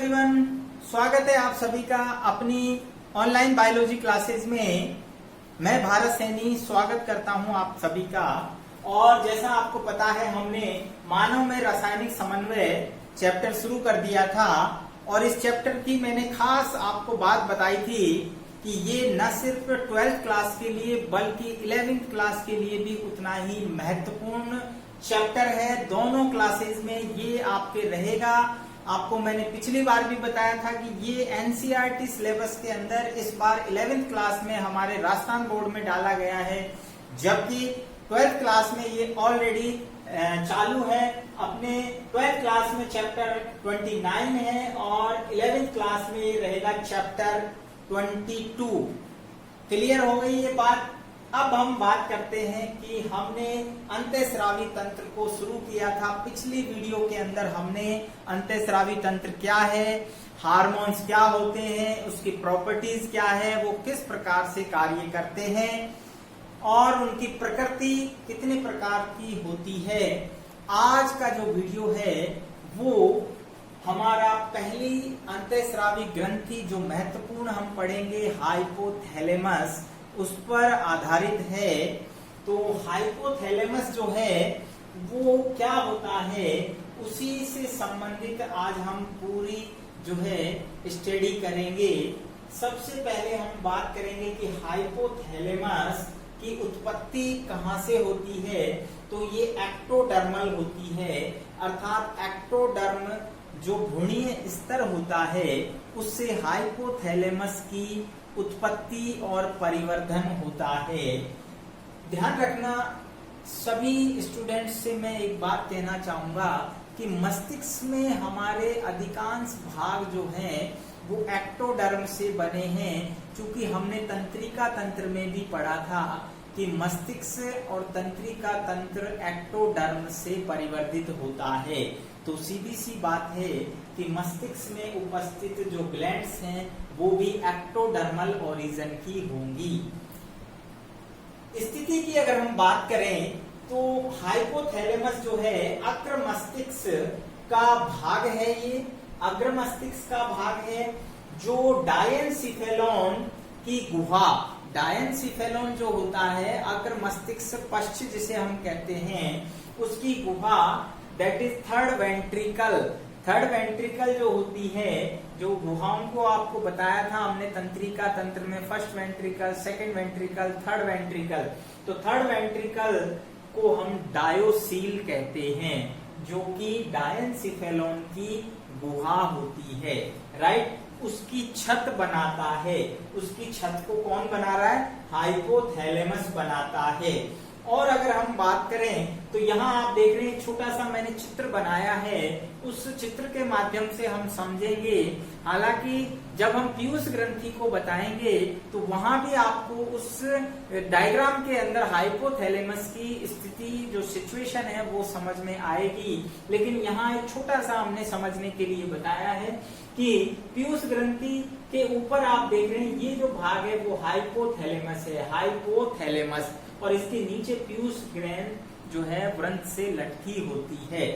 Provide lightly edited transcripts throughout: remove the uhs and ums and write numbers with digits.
Everyone, स्वागत है आप सभी का अपनी ऑनलाइन बायोलॉजी क्लासेस में। मैं भारत सैनी स्वागत करता हूं आप सभी का। और जैसा आपको पता है, हमने मानव में रासायनिक समन्वय चैप्टर शुरू कर दिया था और इस चैप्टर की मैंने खास आपको बात बताई थी कि ये न सिर्फ 12th क्लास के लिए बल्कि 11th क्लास के लिए भी उतना ही महत्वपूर्ण चैप्टर है। दोनों क्लासेस में ये आपके रहेगा। आपको मैंने पिछली बार भी बताया था कि ये एनसीईआरटी सिलेबस के अंदर इस बार 11th क्लास में हमारे राजस्थान बोर्ड में डाला गया है, जबकि 12th क्लास में ये ऑलरेडी चालू है। अपने 12th क्लास में चैप्टर 29 है और 11th क्लास में ये रहेगा चैप्टर 22। क्लियर हो गई ये बात। अब हम बात करते हैं कि हमने अंतःस्रावी तंत्र को शुरू किया था। पिछली वीडियो के अंदर हमने अंतःस्रावी तंत्र क्या है, हार्मोन्स क्या होते हैं, उसकी प्रॉपर्टीज क्या है, वो किस प्रकार से कार्य करते हैं और उनकी प्रकृति कितने प्रकार की होती है। आज का जो वीडियो है वो हमारा पहली अंतःस्रावी ग्रंथि जो महत्वपूर्ण हम पढ़ेंगे, हाइपोथैलेमस, उस पर आधारित है। तो हाइपोथैलेमस जो है वो क्या होता है, उसी से संबंधित आज हम पूरी जो है स्टडी करेंगे। सबसे पहले हम बात करेंगे कि हाइपोथैलेमस की उत्पत्ति कहाँ से होती है। तो ये एक्टोडर्मल होती है, अर्थात एक्टोडर्म जो भ्रूणीय स्तर होता है उससे हाइपोथैलेमस की उत्पत्ति और परिवर्धन होता है। ध्यान रखना सभी स्टूडेंट्स से मैं एक बात कहना चाहूंगा कि मस्तिष्क में हमारे अधिकांश भाग जो हैं वो एक्टोडर्म से बने हैं। क्योंकि हमने तंत्रिका तंत्र में भी पढ़ा था कि मस्तिष्क और तंत्रिका तंत्र एक्टोडर्म से परिवर्तित होता है। तो सीधी सी बात है कि मस्तिष्क में उपस्थित जो ग्लैंड्स हैं वो भी एक्टोडर्मल ओरिजिन की होंगी। स्थिति की अगर हम बात करें तो हाइपोथैलेमस जो है अग्र मस्तिष्क का भाग है। ये अग्र मस्तिष्क का भाग है जो डायनसिफेलॉन की गुहा, डायनसिफेलॉन जो होता है अग्र मस्तिष्क पश्च जिसे हम कहते हैं, उसकी गुहा, that is third ventricle. Third ventricle जो होती है, जो गुहाओं को आपको बताया था हमने तंत्रिका तंत्र में, first ventricle, second ventricle, third ventricle. तो थर्ड वेंट्रिकल को हम डायोसील कहते हैं, जो कि डायनसिफेलॉन की गुहा होती है, राइट। उसकी छत बनाता है। उसकी छत को कौन बना रहा है? हाइपोथैलेमस बनाता है। और अगर हम बात करें तो यहाँ आप देख रहे हैं छोटा सा मैंने चित्र बनाया है, उस चित्र के माध्यम से हम समझेंगे। हालांकि जब हम पीयूष ग्रंथि को बताएंगे तो वहां भी आपको उस डायग्राम के अंदर हाइपोथैलेमस की स्थिति जो सिचुएशन है वो समझ में आएगी। लेकिन यहाँ एक छोटा सा हमने समझने के लिए बताया है कि पीयूष ग्रंथि के ऊपर आप देख रहे हैं ये जो भाग है वो हाइपोथैलेमस है, हाइपोथैलेमस, और इसके नीचे पीयूष ग्रंथि जो है व्रंत से लटकी होती है।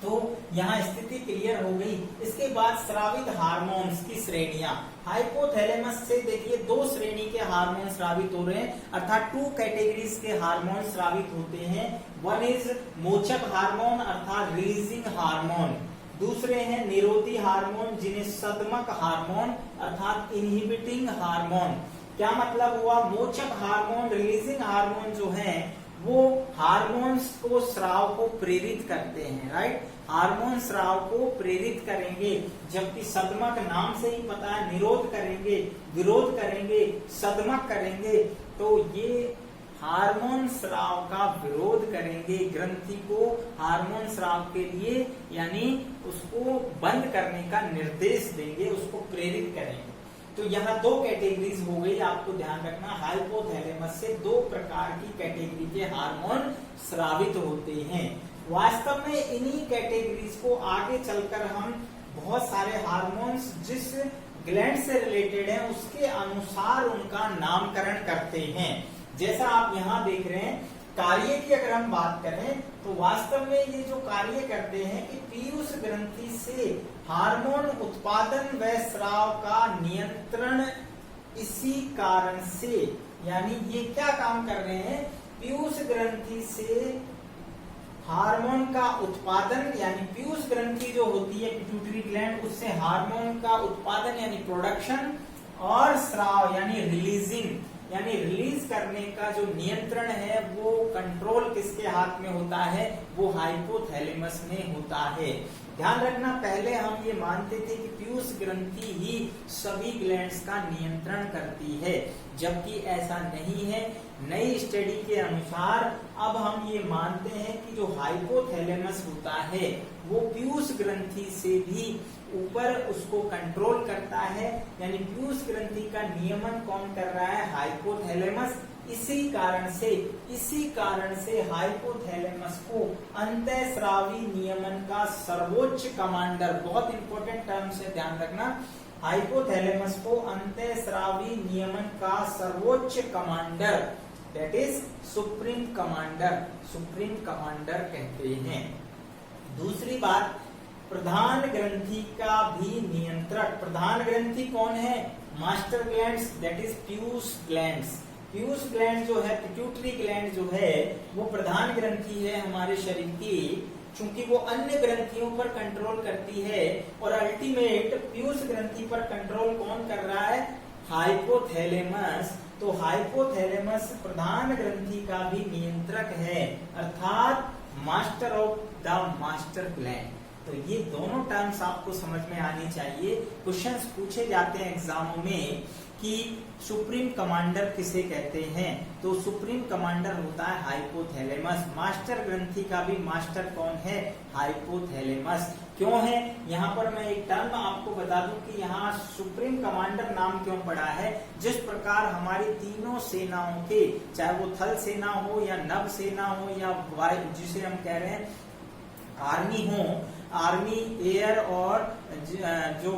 तो यहाँ स्थिति क्लियर हो गई। इसके बाद स्रावित हार्मोन्स की श्रेणियां। हाइपोथैलेमस से देखिए दो श्रेणी के हार्मोन स्रावित हो रहे हैं, अर्थात 2 कैटेगरीज के हार्मोन स्रावित होते हैं। वन इज मोचक हार्मोन अर्थात रिलीजिंग हार्मोन, दूसरे हैं निरोधी हार्मोन जिन्हें सदमक हार्मोन अर्थात इनहिबिटिंग हार्मोन। क्या मतलब हुआ? मोचक हार्मोन, रिलीजिंग हार्मोन जो है वो हार्मोन्स को, स्राव को प्रेरित करते हैं, राइट। हार्मोन स्राव को प्रेरित करेंगे, जबकि सदमक नाम से ही पता है निरोध करेंगे, विरोध करेंगे, सदमक करेंगे। तो ये हार्मोन स्राव का विरोध करेंगे, ग्रंथि को हार्मोन स्राव के लिए यानी उसको बंद करने का निर्देश देंगे, उसको प्रेरित करेंगे। तो यहाँ 2 कैटेगरीज हो गई, आपको ध्यान रखना। हाइपोथैलेमस से 2 प्रकार की कैटेगरी के हार्मोन स्रावित होते हैं। वास्तव में इन्हीं कैटेगरीज को आगे चलकर हम बहुत सारे हार्मोन्स जिस ग्लैंड से रिलेटेड हैं उसके अनुसार उनका नामकरण करते हैं। जैसा आप यहाँ देख रहे हैं कार्य की अगर हम बात करें तो वास्तव में ये जो कार्य करते हैं कि पीयूष ग्रंथि से हार्मोन उत्पादन व स्राव का नियंत्रण, इसी कारण से, यानी ये क्या काम कर रहे हैं, पीयूष ग्रंथि से हार्मोन का उत्पादन, यानी पीयूष ग्रंथि जो होती है पिट्यूटरी ग्लैंड, उससे हार्मोन का उत्पादन यानी प्रोडक्शन और स्राव यानी रिलीजिंग, यानी रिलीज करने का जो नियंत्रण है वो कंट्रोल किसके हाथ में होता है, वो हाइपोथैलेमस में होता है। ध्यान रखना, पहले हम ये मानते थे कि पीयूष ग्रंथि ही सभी ग्लैंड्स का नियंत्रण करती है, जबकि ऐसा नहीं है। नई स्टडी के अनुसार अब हम ये मानते हैं कि जो हाइपोथैलेमस होता है वो पीयूष ग्रंथि से भी ऊपर उसको कंट्रोल करता है, यानी पीयूष ग्रंथि का नियमन कौन कर रहा है, हाइपोथैलेमस। इसी कारण से हाइपोथैलेमस को अंतःस्रावी नियमन का सर्वोच्च कमांडर, बहुत इंपॉर्टेंट टर्म से ध्यान रखना, हाइपोथैलेमस को अंतःस्रावी नियमन का सर्वोच्च commander, that is supreme commander कहते हैं। दूसरी बात, प्रधान ग्रंथि का भी नियंत्रक। प्रधान ग्रंथि कौन है, master glands, that is Piyush glands. Piyush gland जो है, पिट्यूटरी ग्लैंड जो है, वो प्रधान ग्रंथि है हमारे शरीर की, चूंकि वो अन्य ग्रंथियों पर कंट्रोल करती है और अल्टीमेट पीयूष ग्रंथि पर कंट्रोल कौन कर रहा है, हाइपोथैलेमस। तो हाइपोथैलेमस प्रधान ग्रंथि का भी नियंत्रक है, अर्थात master of the master gland. तो ये दोनों टर्म्स आपको समझ में आनी चाहिए। क्वेश्चंस पूछे जाते हैं एग्जामों में कि सुप्रीम कमांडर किसे कहते हैं, तो सुप्रीम कमांडर होता है हाइपोथैलेमस। मास्टर ग्रंथि का भी मास्टर कौन है, हाइपोथैलेमस। क्यों है, यहाँ पर मैं एक टर्म आपको बता दूं कि यहाँ सुप्रीम कमांडर नाम क्यों पड़ा है। जिस प्रकार हमारी तीनों सेनाओं के, चाहे वो थल सेना हो या नभ सेना हो या वायु, जिसे हम कह रहे हैं आर्मी हो, आर्मी, एयर और जो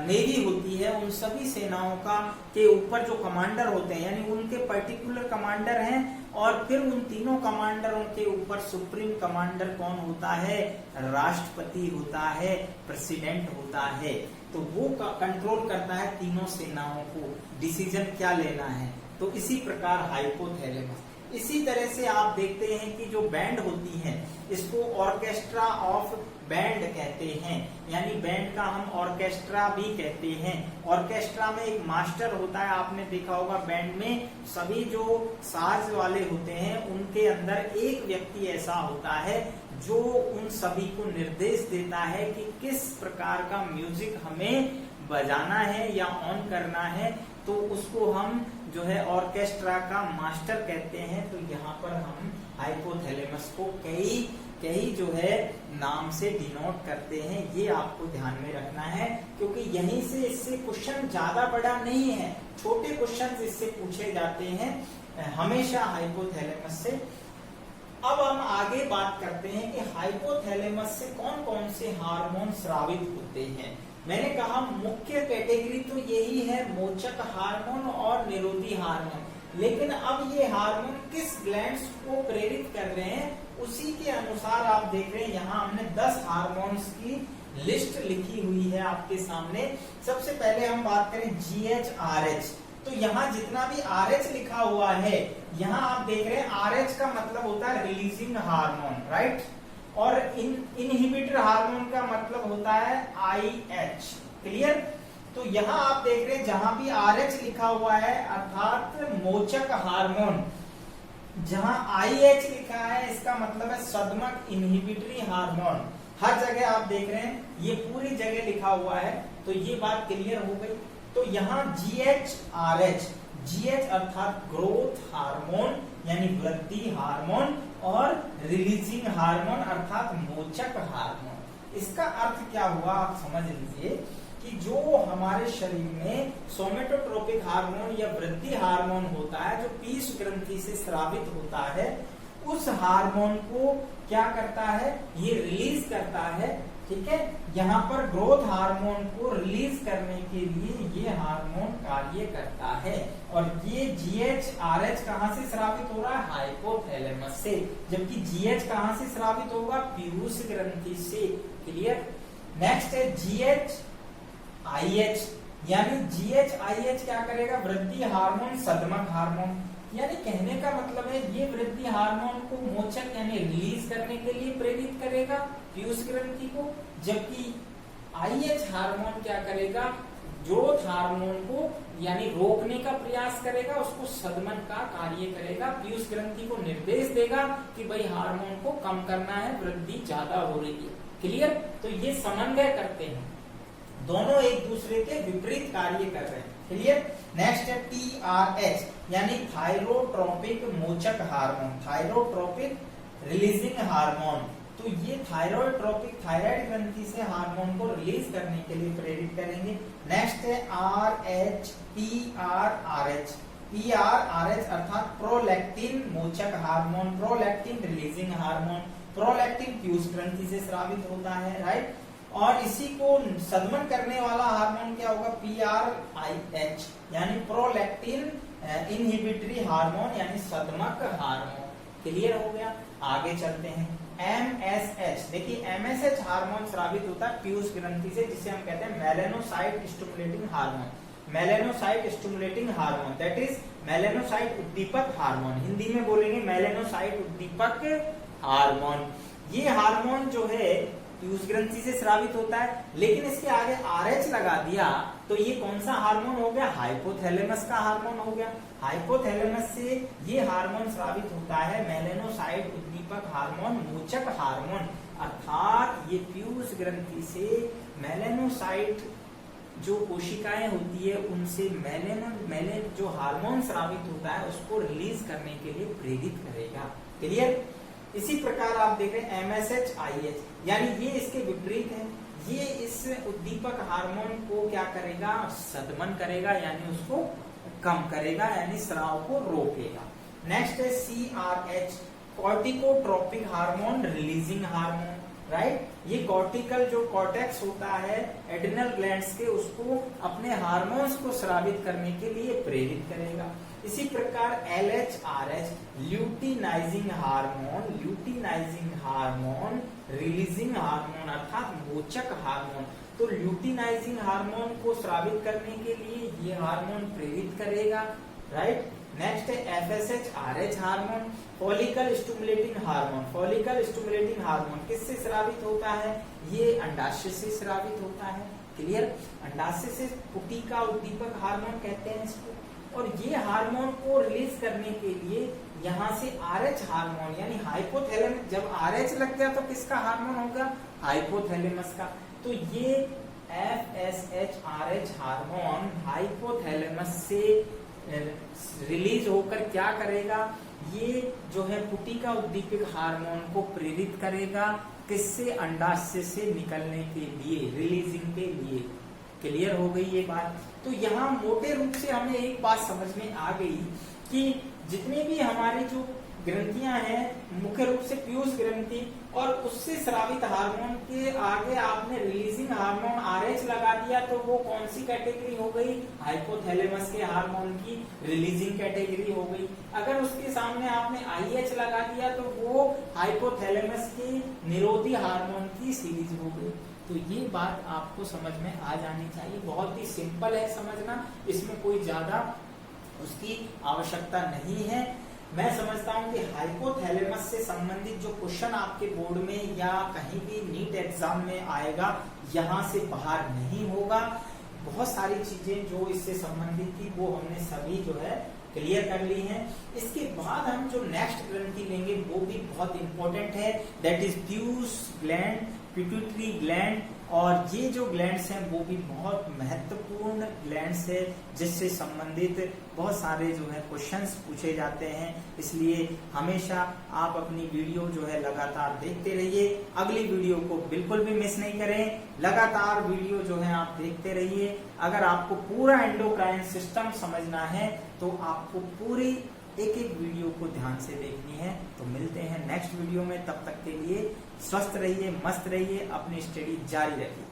नेवी होती है, उन सभी सेनाओं का के ऊपर जो कमांडर होते हैं, यानी उनके पर्टिकुलर कमांडर हैं, और फिर उन तीनों कमांडरों के ऊपर सुप्रीम कमांडर कौन होता है, राष्ट्रपति होता है, प्रेसिडेंट होता है। तो वो कंट्रोल करता है तीनों सेनाओं को, डिसीजन क्या लेना है। तो इसी प्रकार हाइपोथैलेमस। इसी तरह से आप देखते हैं कि जो बैंड होती है, इसको ऑर्केस्ट्रा ऑफ बैंड कहते हैं, यानी बैंड का हम ऑर्केस्ट्रा भी कहते हैं। ऑर्केस्ट्रा में एक मास्टर होता है, आपने देखा होगा बैंड में सभी जो साज वाले होते हैं उनके अंदर एक व्यक्ति ऐसा होता है जो उन सभी को निर्देश देता है कि किस प्रकार का म्यूजिक हमें बजाना है या ऑन करना है, तो उसको हम जो है ऑर्केस्ट्रा का मास्टर कहते हैं। तो यहाँ पर हम हाइपोथैलेमस को कई जो है नाम से डिनोट करते हैं, ये आपको ध्यान में रखना है, क्योंकि यहीं से इससे क्वेश्चन ज्यादा बड़ा नहीं है, छोटे क्वेश्चन इससे पूछे जाते हैं हमेशा हाइपोथैलेमस से। अब हम आगे बात करते हैं कि हाइपोथैलेमस से कौन कौन से हार्मोन स्रावित होते हैं। मैंने कहा मुख्य कैटेगरी तो यही है, मोचक हार्मोन और निरोधी हार्मोन, लेकिन अब ये हार्मोन किस ग्लैंड्स को प्रेरित कर रहे हैं उसी के अनुसार आप देख रहे हैं, यहाँ हमने 10 हार्मोन्स की लिस्ट लिखी हुई है आपके सामने। सबसे पहले हम बात करें GHRH, तो यहाँ जितना भी RH लिखा हुआ है, यहाँ आप देख रहे हैं RH का मतलब होता है रिलीजिंग हार्मोन, राइट, और इनहिबिटर हार्मोन का मतलब होता है IH, क्लियर। तो यहाँ आप देख रहे हैं जहां भी RH लिखा हुआ है अर्थात मोचक हार्मोन, जहां IH लिखा है इसका मतलब है सदमक इनहिबिटरी हार्मोन। हर जगह आप देख रहे हैं ये पूरी जगह लिखा हुआ है, तो ये बात क्लियर हो गई। तो यहाँ GHRH, GH अर्थात ग्रोथ हार्मोन यानी वृद्धि हार्मोन, और रिलीजिंग हार्मोन अर्थात मोचक हार्मोन। इसका अर्थ क्या हुआ आप समझ लीजिए कि जो हमारे शरीर में सोमेटोट्रोपिक हार्मोन या वृद्धि हार्मोन होता है, जो पीयूष ग्रंथि से स्रावित होता है, उस हार्मोन को क्या करता है, ये रिलीज करता है ठीक है, यहाँ पर ग्रोथ हार्मोन को रिलीज करने के लिए ये हार्मोन कार्य करता है। और ये GH-RH कहाँ से स्रावित हो रहा है? हाइपोथैलेमस से। जबकि GH कहाँ से स्रावित होगा? पीयूष ग्रंथि से। क्लियर। नेक्स्ट है GH-IH, यानी GH-IH क्या करेगा? वृद्धि हार्मोन, सदमक हार्मोन। यानी कहने का मतलब है ये वृद्धि हार्मोन को मोचक यानी रिलीज करने के लिए प्रेरित करेगा पीयूष ग्रंथि को, जबकि IH हार्मोन क्या करेगा? ग्रोथ हार्मोन को यानी रोकने का प्रयास करेगा, उसको सदमन का कार्य करेगा, पीयूष ग्रंथि को निर्देश देगा कि भाई हार्मोन को कम करना है, वृद्धि ज्यादा हो रही है। क्लियर। तो ये समन्वय करते हैं, दोनों एक दूसरे के विपरीत कार्य कर रहे हैं। क्लियर। नेक्स्ट है TRH, यानी थायरोट्रोपिक मोचक हार्मोन, थायरोट्रोपिक रिलीजिंग हार्मोन। तो ये थायरोट्रोपिक थायराइड ग्रंथि से हार्मोन को रिलीज करने के लिए प्रेरित करेंगे। नेक्स्ट है PRRH, PRRH अर्थात प्रोलैक्टिन मोचक hormone, prolactin releasing hormone. Prolactin पीयूष ग्रंथि से स्रावित होता है, राइट। और इसी को सदमन करने वाला हार्मोन क्या होगा? PRIH, यानी प्रोलैक्टिन इनहिबिटरी हार्मोन, यानी सदमक हार्मोन। क्लियर हो गया। आगे चलते हैं। MSH, देखिए MSH हार्मोन स्रावित होता है पीयूष ग्रंथि से, जिसे हम कहते हैं melanocyte stimulating hormone. Melanocyte stimulating hormone, that is melanocyte उद्दीपक हार्मोन। हिंदी में बोलेंगे मेलेनोसाइट उद्दीपक हार्मोन। ये हार्मोन जो है पीयूष ग्रंथि से स्रावित होता है, लेकिन इसके आगे RH लगा दिया तो ये कौन सा हार्मोन हो गया? हाइपोथैलेमस का हार्मोन हो गया। हाइपोथैलेमस से ये हार्मोन स्रावित होता है मेलेनोसाइट उद्दीपक हार्मोन, मोचक हार्मोन। अर्थात ये पीयूष ग्रंथि से मेलेनोसाइट जो कोशिकाएं होती है उनसे मेलेन जो हार्मोन स्रावित होता है उसको रिलीज करने के लिए प्रेरित करेगा। क्लियर। इसी प्रकार आप देख रहे हैं MSH-IH, यानी ये इसके विपरीत है। ये इस उद्दीपक हार्मोन को क्या करेगा? सदमन करेगा, यानी उसको कम करेगा, यानी स्राव को रोकेगा। नेक्स्ट है CRH, corticotropic hormone releasing hormone, right. ये कॉर्टिकल जो कॉर्टेक्स होता है एड्रिनल ग्लैंड्स के, उसको अपने हार्मोन्स को स्रावित करने के लिए प्रेरित करेगा। इसी प्रकार LHRH, luteinizing hormone, luteinizing hormone releasing hormone अर्थात मोचक हार्मोन। तो ल्यूटिनाइजिंग हार्मोन को स्रावित करने के लिए ये हार्मोन प्रेरित करेगा, राइट। नेक्स्ट है FSH-RH hormone, follicle stimulating hormone. Follicle stimulating hormone किससे स्रावित होता है? ये अंडाशय से स्रावित होता है। क्लियर। अंडाशय से पुटिका उद्दीपक हार्मोन कहते हैं इसको। और ये हार्मोन को रिलीज करने के लिए यहाँ से RH हार्मोन यानी हाइपोथैलेमस, जब RH लग गया तो किसका हार्मोन होगा? हाइपोथैलेमस का। तो ये FSH-RH हार्मोन हाइपोथैलेमस से रिलीज होकर क्या करेगा? ये जो है पुटिका उद्दीपक हार्मोन को प्रेरित करेगा, किससे? अंडाशय से निकलने के लिए, रिलीजिंग के लिए। क्लियर हो गई ये बात। तो यहाँ मोटे रूप से हमें एक बात समझ में आ गई कि जितने भी हमारी जो ग्रंथियां हैं, मुख्य रूप से पीयूष ग्रंथि और उससे स्रावित हार्मोन के आगे आपने रिलीजिंग हार्मोन RH लगा दिया तो वो कौन सी कैटेगरी हो गई? हाइपोथैलेमस के हार्मोन की रिलीजिंग कैटेगरी हो गई। अगर उसके सामने आपने IH लगा दिया तो वो हाइपोथैलेमस की निरोधी हार्मोन की सीरीज हो गई। तो ये बात आपको समझ में आ जानी चाहिए। बहुत ही सिंपल है समझना, इसमें कोई ज्यादा उसकी आवश्यकता नहीं है। मैं समझता हूं कि हाइपोथैलेमस से संबंधित जो क्वेश्चन आपके बोर्ड में या कहीं भी नीट एग्जाम में आएगा, यहाँ से बाहर नहीं होगा। बहुत सारी चीजें जो इससे संबंधित थी वो हमने सभी जो है क्लियर कर ली हैं। इसके बाद हम जो नेक्स्ट ग्रंथि लेंगे वो भी बहुत इंपॉर्टेंट है, that is Piyush gland, pituitary gland. और ये जो ग्लैंड्स हैं वो भी बहुत महत्वपूर्ण ग्लैंड्स है, जिससे संबंधित बहुत सारे जो है क्वेश्चंस पूछे जाते हैं। इसलिए हमेशा आप अपनी वीडियो जो है लगातार देखते रहिए। अगली वीडियो को बिल्कुल भी मिस नहीं करें, लगातार वीडियो जो है आप देखते रहिए। अगर आपको पूरा एंडोक्राइन सिस्टम समझना है तो आपको पूरी एक एक वीडियो को ध्यान से देखनी है। तो मिलते हैं नेक्स्ट वीडियो में, तब तक के लिए स्वस्थ रहिए, मस्त रहिए, अपनी स्टडी जारी रखिए।